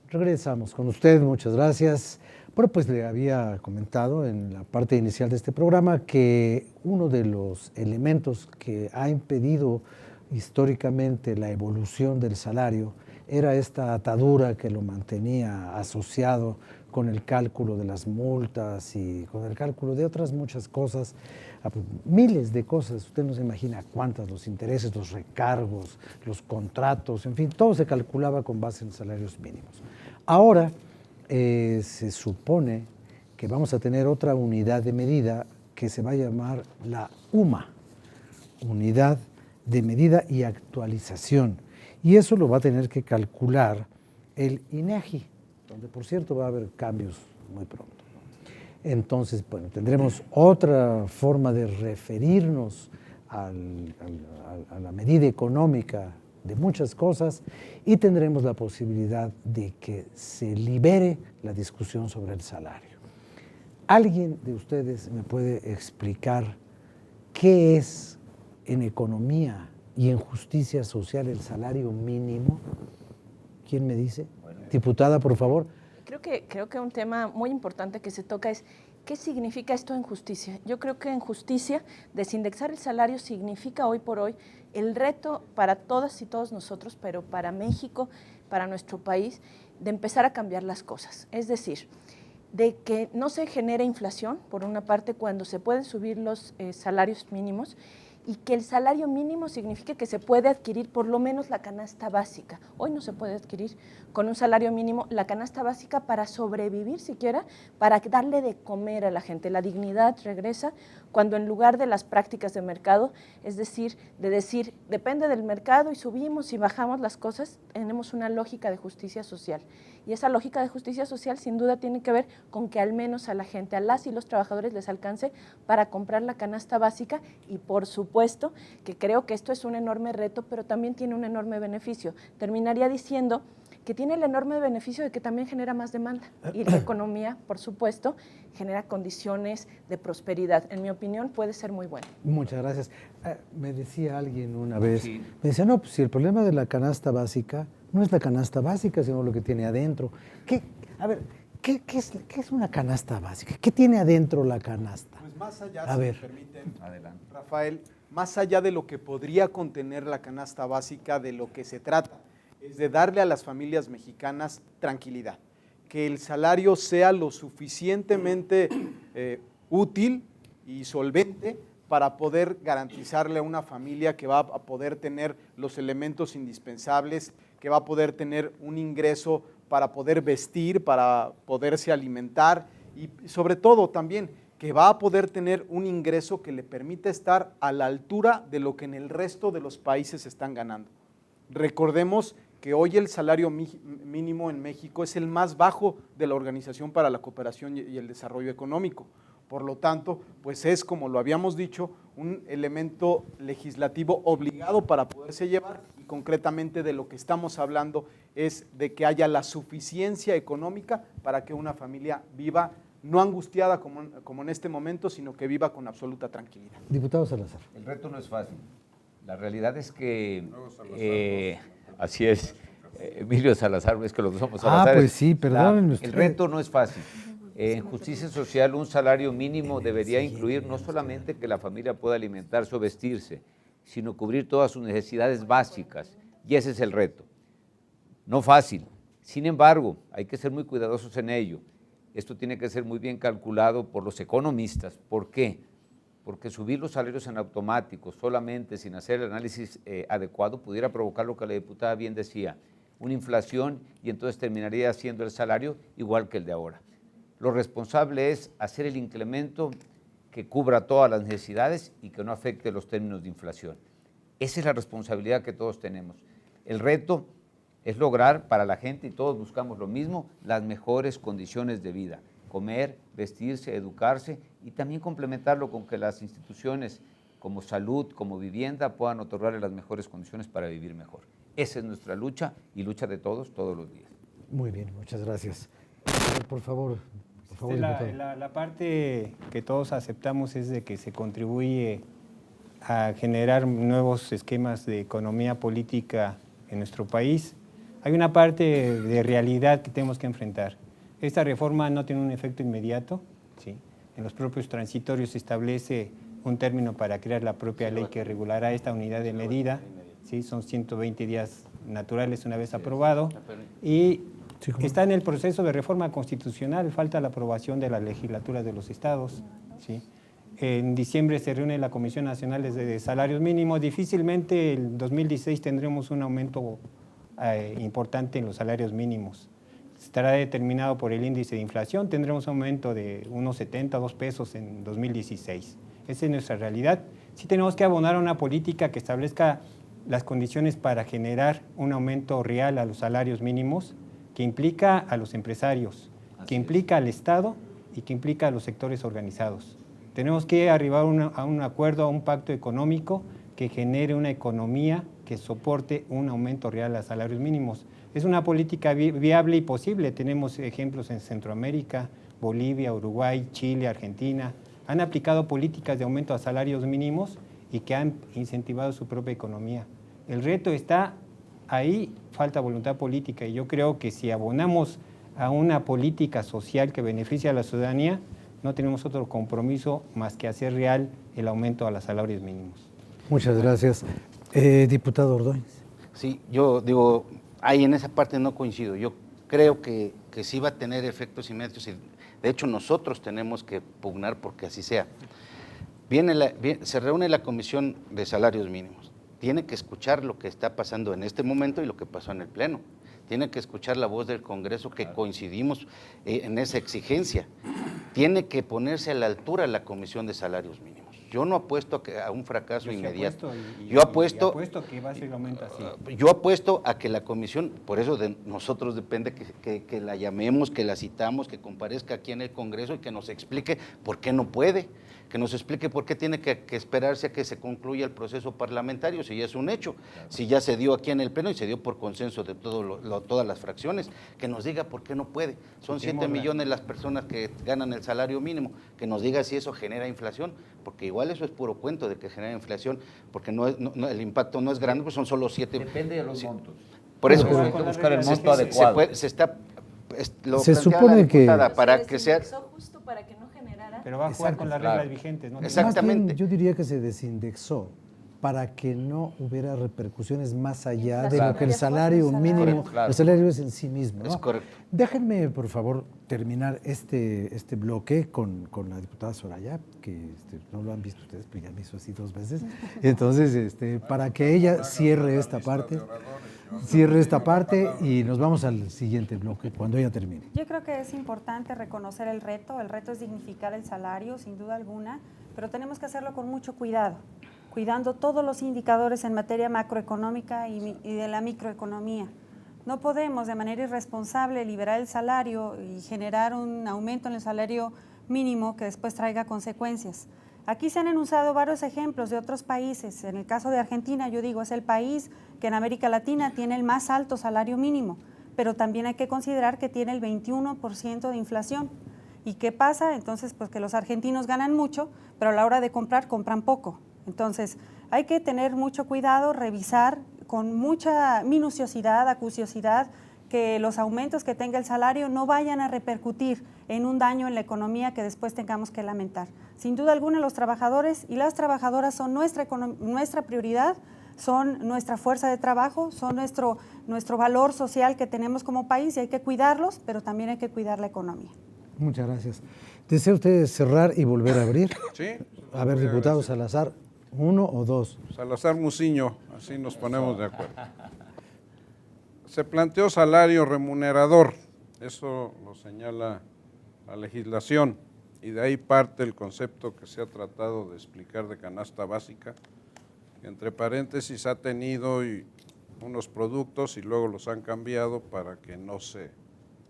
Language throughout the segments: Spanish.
Regresamos con usted, muchas gracias. Bueno, pues le había comentado en la parte inicial de este programa que uno de los elementos que ha impedido históricamente la evolución del salario era esta atadura que lo mantenía asociado con el cálculo de las multas y con el cálculo de otras muchas cosas, miles de cosas. Usted no se imagina cuántas, los intereses, los recargos, los contratos, en fin, todo se calculaba con base en salarios mínimos. Ahora se supone que vamos a tener otra unidad de medida que se va a llamar la UMA, Unidad de Medida y Actualización. Y eso lo va a tener que calcular el INEGI, donde por cierto va a haber cambios muy pronto. Entonces, bueno, tendremos otra forma de referirnos a la medida económica de muchas cosas y tendremos la posibilidad de que se libere la discusión sobre el salario. ¿Alguien de ustedes me puede explicar qué es en economía y en justicia social el salario mínimo? ¿Quién me dice? Diputada, por favor. Creo que un tema muy importante que se toca es ¿qué significa esto en justicia? Yo creo que en justicia desindexar el salario significa hoy por hoy el reto para todas y todos nosotros, pero para México, para nuestro país, de empezar a cambiar las cosas. Es decir, de que no se genere inflación, por una parte, cuando se pueden subir los salarios mínimos, y que el salario mínimo signifique que se puede adquirir por lo menos la canasta básica. Hoy no se puede adquirir con un salario mínimo la canasta básica para sobrevivir siquiera, para darle de comer a la gente. La dignidad regresa cuando en lugar de las prácticas de mercado, es decir, de decir, depende del mercado y subimos y bajamos las cosas, tenemos una lógica de justicia social. Y esa lógica de justicia social sin duda tiene que ver con que al menos a la gente, a las y los trabajadores les alcance para comprar la canasta básica y por supuesto que creo que esto es un enorme reto, pero también tiene un enorme beneficio. Terminaría diciendo que tiene el enorme beneficio de que también genera más demanda y la economía, por supuesto, genera condiciones de prosperidad. En mi opinión, puede ser muy bueno. Muchas gracias. Me decía alguien una vez, me decía, no, pues si el problema de la canasta básica no es la canasta básica, sino lo que tiene adentro. ¿Qué es una canasta básica? ¿Qué tiene adentro la canasta? Pues más allá, si me permiten, adelante, Rafael, más allá de lo que podría contener la canasta básica, de lo que se trata es de darle a las familias mexicanas tranquilidad, que el salario sea lo suficientemente útil y solvente para poder garantizarle a una familia que va a poder tener los elementos indispensables, que va a poder tener un ingreso para poder vestir, para poderse alimentar y sobre todo también que va a poder tener un ingreso que le permita estar a la altura de lo que en el resto de los países están ganando. Recordemos que hoy el salario mínimo en México es el más bajo de la Organización para la Cooperación y el Desarrollo Económico. Por lo tanto, pues es, como lo habíamos dicho, un elemento legislativo obligado para poderse llevar y concretamente de lo que estamos hablando es de que haya la suficiencia económica para que una familia viva no angustiada como en este momento, sino que viva con absoluta tranquilidad. Diputado Salazar. El reto no es fácil. La realidad es que, así es, Emilio Salazar, es que los dos somos Salazar. Pues sí, perdónenme. El reto no es fácil. En justicia social, un salario mínimo debería incluir no solamente que la familia pueda alimentarse o vestirse, sino cubrir todas sus necesidades básicas. Y ese es el reto. No fácil. Sin embargo, hay que ser muy cuidadosos en ello. Esto tiene que ser muy bien calculado por los economistas. ¿Por qué? Porque subir los salarios en automático, solamente sin hacer el análisis adecuado, pudiera provocar lo que la diputada bien decía, una inflación y entonces terminaría siendo el salario igual que el de ahora. Lo responsable es hacer el incremento que cubra todas las necesidades y que no afecte los términos de inflación. Esa es la responsabilidad que todos tenemos. El reto es lograr para la gente, y todos buscamos lo mismo, las mejores condiciones de vida. Comer, vestirse, educarse y también complementarlo con que las instituciones como salud, como vivienda puedan otorgarle las mejores condiciones para vivir mejor. Esa es nuestra lucha y lucha de todos los días. Muy bien, muchas gracias. Por favor, la parte que todos aceptamos es de que se contribuye a generar nuevos esquemas de economía política en nuestro país. hay una parte de realidad que tenemos que enfrentar. Esta reforma no tiene un efecto inmediato, ¿sí? En los propios transitorios se establece un término para crear la propia ley que regulará esta unidad de medida, ¿sí? Son 120 días naturales una vez aprobado, y está en el proceso de reforma constitucional, falta la aprobación de las legislaturas de los estados, ¿sí? En diciembre se reúne la Comisión Nacional de Salarios Mínimos. Difícilmente el 2016 tendremos un aumento importante en los salarios mínimos. Estará determinado por el índice de inflación, tendremos un aumento de unos 72 pesos en 2016. Esa es nuestra realidad. Sí tenemos que abonar a una política que establezca las condiciones para generar un aumento real a los salarios mínimos, que implica a los empresarios, que implica al Estado y que implica a los sectores organizados. Tenemos que arribar a un acuerdo, a un pacto económico que genere una economía que soporte un aumento real a salarios mínimos. Es una política viable y posible. Tenemos ejemplos en Centroamérica, Bolivia, Uruguay, Chile, Argentina. Han aplicado políticas de aumento a salarios mínimos y que han incentivado su propia economía. El reto está ahí, falta voluntad política, y yo creo que si abonamos a una política social que beneficie a la ciudadanía, no tenemos otro compromiso más que hacer real el aumento a los salarios mínimos. Muchas gracias. Diputado Ordóñez. Sí, yo digo, ahí en esa parte no coincido. Yo creo que sí va a tener efectos inmediatos y de hecho nosotros tenemos que pugnar porque así sea. Se reúne la Comisión de Salarios Mínimos. Tiene que escuchar lo que está pasando en este momento y lo que pasó en el Pleno. Tiene que escuchar la voz del Congreso, que coincidimos en esa exigencia. Tiene que ponerse a la altura la Comisión de Salarios Mínimos. Yo no apuesto a un fracaso inmediato. Yo apuesto que va a ser el aumento así. Yo apuesto a que la comisión, por eso de nosotros depende que la llamemos, que la citamos, que comparezca aquí en el Congreso y que nos explique por qué no puede, que nos explique por qué tiene que esperarse a que se concluya el proceso parlamentario, si ya es un hecho, si ya se dio aquí en el Pleno y se dio por consenso de todas las fracciones, que nos diga por qué no puede. Son 7 millones las personas que ganan el salario mínimo, que nos diga si eso genera inflación, porque igual eso es puro cuento de que genera inflación, porque el impacto no es grande, pues son solo 7. Depende de los montos. Por eso hay que buscar el monto adecuado. Se supone que para que sea justo para que no generara. Pero va a jugar con las reglas vigentes, ¿no? Exactamente. Más bien, yo diría que se desindexó para que no hubiera repercusiones más allá de lo que el salario mínimo, el salario es en sí mismo, ¿no? Es correcto. Déjenme, por favor, terminar este bloque con la diputada Soraya, que no lo han visto ustedes, pero ya me hizo así 2 veces. Entonces, para que ella cierre esta parte y nos vamos al siguiente bloque cuando ella termine. Yo creo que es importante reconocer el reto es dignificar el salario, sin duda alguna, pero tenemos que hacerlo con mucho cuidado, cuidando todos los indicadores en materia macroeconómica y de la microeconomía. No podemos de manera irresponsable liberar el salario y generar un aumento en el salario mínimo que después traiga consecuencias. Aquí se han enunciado varios ejemplos de otros países. En el caso de Argentina, yo digo, es el país que en América Latina tiene el más alto salario mínimo, pero también hay que considerar que tiene el 21% de inflación. ¿Y qué pasa? Entonces, pues que los argentinos ganan mucho, pero a la hora de comprar, compran poco. Entonces, hay que tener mucho cuidado, revisar con mucha minuciosidad, acuciosidad, que los aumentos que tenga el salario no vayan a repercutir en un daño en la economía que después tengamos que lamentar. Sin duda alguna, los trabajadores y las trabajadoras son nuestra prioridad, son nuestra fuerza de trabajo, son nuestro valor social que tenemos como país y hay que cuidarlos, pero también hay que cuidar la economía. Muchas gracias. ¿Desea usted cerrar y volver a abrir? Sí. A ver, diputado Salazar, 1 o 2. Salazar Muciño, así nos ponemos de acuerdo. Se planteó salario remunerador, eso lo señala la legislación, y de ahí parte el concepto que se ha tratado de explicar de canasta básica, que entre paréntesis ha tenido unos productos y luego los han cambiado para que no se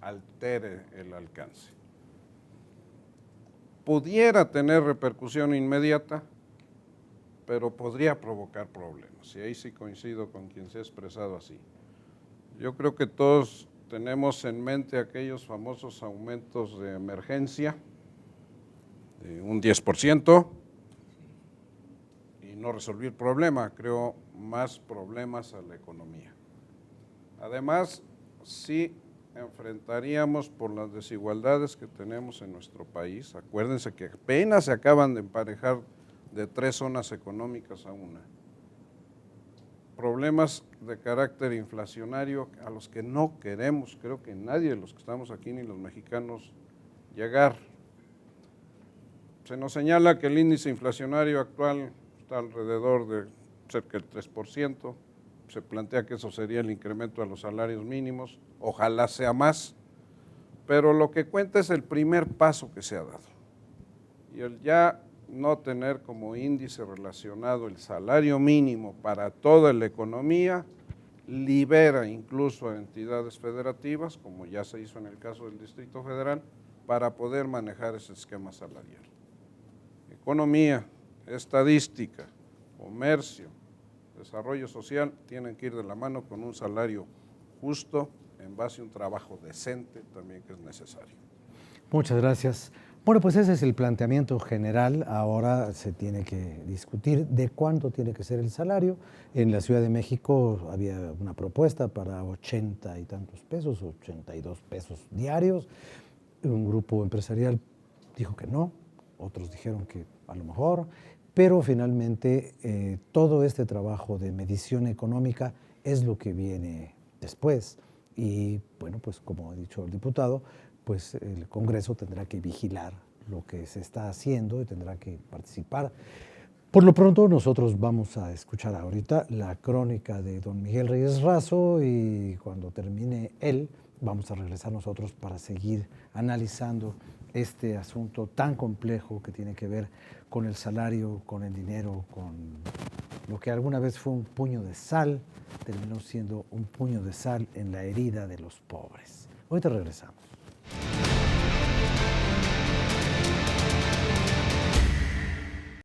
altere el alcance. Pudiera tener repercusión inmediata, pero podría provocar problemas, y ahí sí coincido con quien se ha expresado así. Yo creo que todos tenemos en mente aquellos famosos aumentos de emergencia, de un 10%, y no resolvió el problema, creó más problemas a la economía. Además, sí enfrentaríamos por las desigualdades que tenemos en nuestro país. Acuérdense que apenas se acaban de emparejar de 3 zonas económicas a una. Problemas de carácter inflacionario a los que no queremos, creo que nadie de los que estamos aquí ni los mexicanos, llegar. Se nos señala que el índice inflacionario actual está alrededor de cerca del 3%, se plantea que eso sería el incremento a los salarios mínimos, ojalá sea más, pero lo que cuenta es el primer paso que se ha dado. Y el ya no tener como índice relacionado el salario mínimo para toda la economía, libera incluso a entidades federativas, como ya se hizo en el caso del Distrito Federal, para poder manejar ese esquema salarial. Economía, estadística, comercio, desarrollo social tienen que ir de la mano con un salario justo en base a un trabajo decente también que es necesario. Muchas gracias. Bueno, pues ese es el planteamiento general. Ahora se tiene que discutir de cuánto tiene que ser el salario. En la Ciudad de México había una propuesta para 80 y tantos pesos, 82 pesos diarios. Un grupo empresarial dijo que no, otros dijeron que a lo mejor, pero finalmente todo este trabajo de medición económica es lo que viene después. Y bueno, pues como ha dicho el diputado, pues el Congreso tendrá que vigilar lo que se está haciendo y tendrá que participar. Por lo pronto nosotros vamos a escuchar ahorita la crónica de don Miguel Reyes Razo y cuando termine él vamos a regresar nosotros para seguir analizando este asunto tan complejo que tiene que ver con el salario, con el dinero, con lo que alguna vez fue un puño de sal, terminó siendo un puño de sal en la herida de los pobres. Ahorita regresamos.